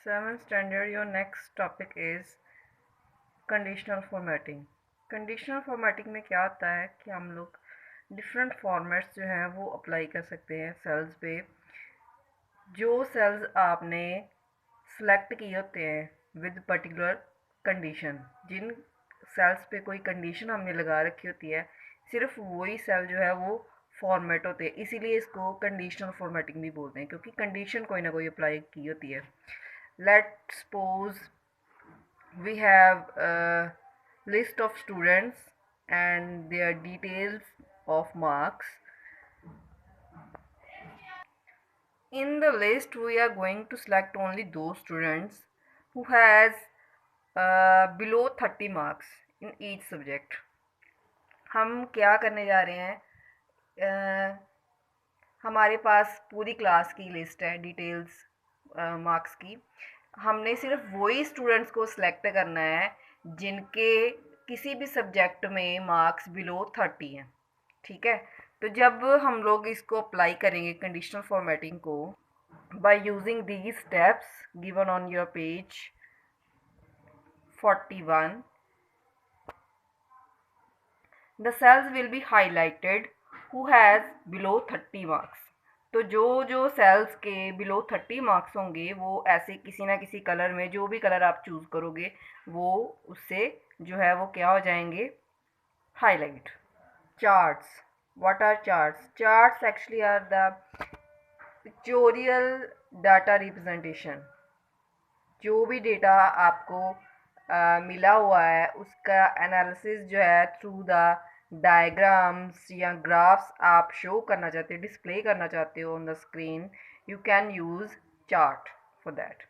7th standard, your next topic is conditional formatting. Conditional formatting में क्या होता है कि हम लोग डिफरेंट फॉर्मेट्स जो हैं वो अप्लाई कर सकते हैं सेल्स पे। जो सेल्स आपने सेलेक्ट किए होते हैं विद पर्टिकुलर कंडीशन, जिन सेल्स पे कोई कंडीशन हमने लगा रखी होती है, सिर्फ वही सेल जो है वो फॉर्मेट होते हैं। इसीलिए इसको कंडीशनल फॉर्मेटिंग भी बोलते हैं, क्योंकि कंडीशन कोई ना कोई अप्लाई की होती है। Let suppose we have a list of students and their details of marks. In the list we are going to select only those students who has below 30 marks in each subject. हम क्या करने जा रहे हैं, हमारे पास पूरी class की list है डिटेल्स मार्क्स की। हमने सिर्फ वही स्टूडेंट्स को सिलेक्ट करना है जिनके किसी भी सब्जेक्ट में मार्क्स बिलो 30 हैं। ठीक है, तो जब हम लोग इसको अप्लाई करेंगे कंडीशनल फॉर्मेटिंग को by using these steps given on your page 41, the cells will be highlighted who has below 30 marks. तो जो सेल्स के बिलो 30 मार्क्स होंगे वो ऐसे किसी ना किसी कलर में, जो भी कलर आप चूज़ करोगे वो उससे जो है वो क्या हो जाएंगे, highlight. Charts, what are charts? Charts actually are the pictorial data representation. जो भी डेटा आपको मिला हुआ है उसका एनालिसिस जो है थ्रू द डायग्राम्स या ग्राफ्स आप शो करना चाहते हो, डिस्प्ले करना चाहते हो on the screen, you can use chart for that.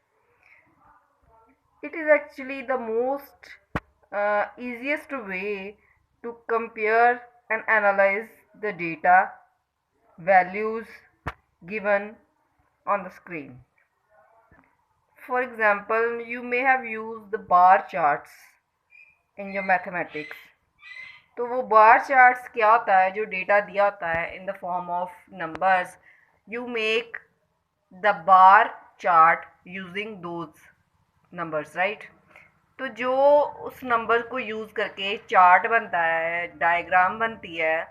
It is actually the most easiest way to compare and analyze the data values given on the screen. For example, you may have used the bar charts in your mathematics. तो वो बार charts क्या होता है, जो data दिया होता है in the form of numbers, you make the bar chart using those numbers, right. तो जो उस नंबर को यूज़ करके चार्ट बनता है, डायग्राम बनती है,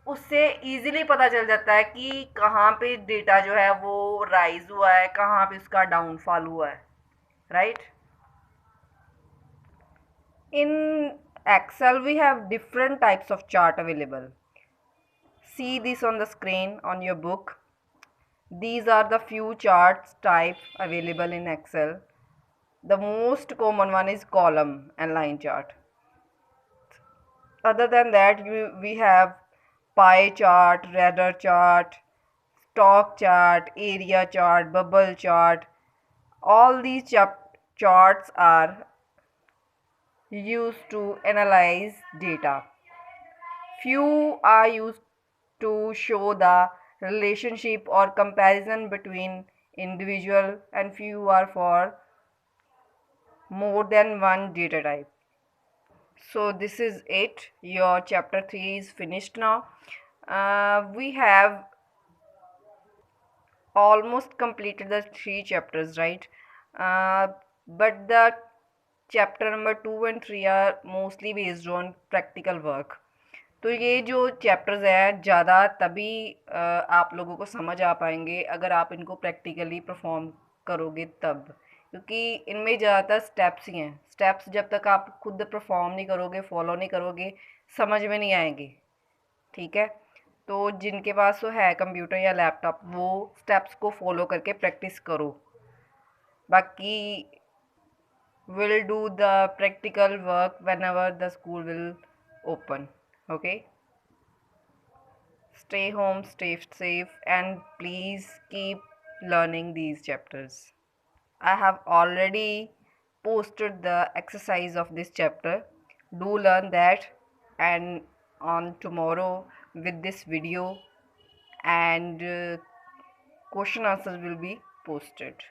उससे इजीली पता चल जाता है कि कहाँ पे डेटा जो है वो राइज हुआ है, कहाँ पे उसका डाउनफॉल हुआ है, right. In Excel we have different types of chart available. See this on the screen on your book. These are the few charts type available in Excel. The most common one is column and line chart. Other than that, we have pie chart, radar chart, stock chart, area chart, bubble chart. All these charts are used to analyze data. Few are used to show the relationship or comparison between individual, and few are for more than one data type. So this is it. Your chapter 3 is finished now. We have almost completed the 3 chapters, right? But the chapter number 2 and 3 are mostly based on practical work. तो ये जो chapters हैं ज़्यादा तभी आप लोगों को समझ आ पाएंगे अगर आप इनको प्रैक्टिकली परफॉर्म करोगे तब, क्योंकि इनमें ज़्यादातर स्टेप्स ही हैं। स्टेप्स जब तक आप खुद परफॉर्म नहीं करोगे, फॉलो नहीं करोगे, समझ में नहीं आएंगे। ठीक है, तो जिनके पास वो है कंप्यूटर या लैपटॉप, वो स्टेप्स को फॉलो करके प्रैक्टिस करो। बाकी will do the practical work whenever the school will open. Okay, stay home, stay safe, and please keep learning these chapters. I have already posted the exercise of this chapter. Do learn that, and on tomorrow with this video and question answers will be posted.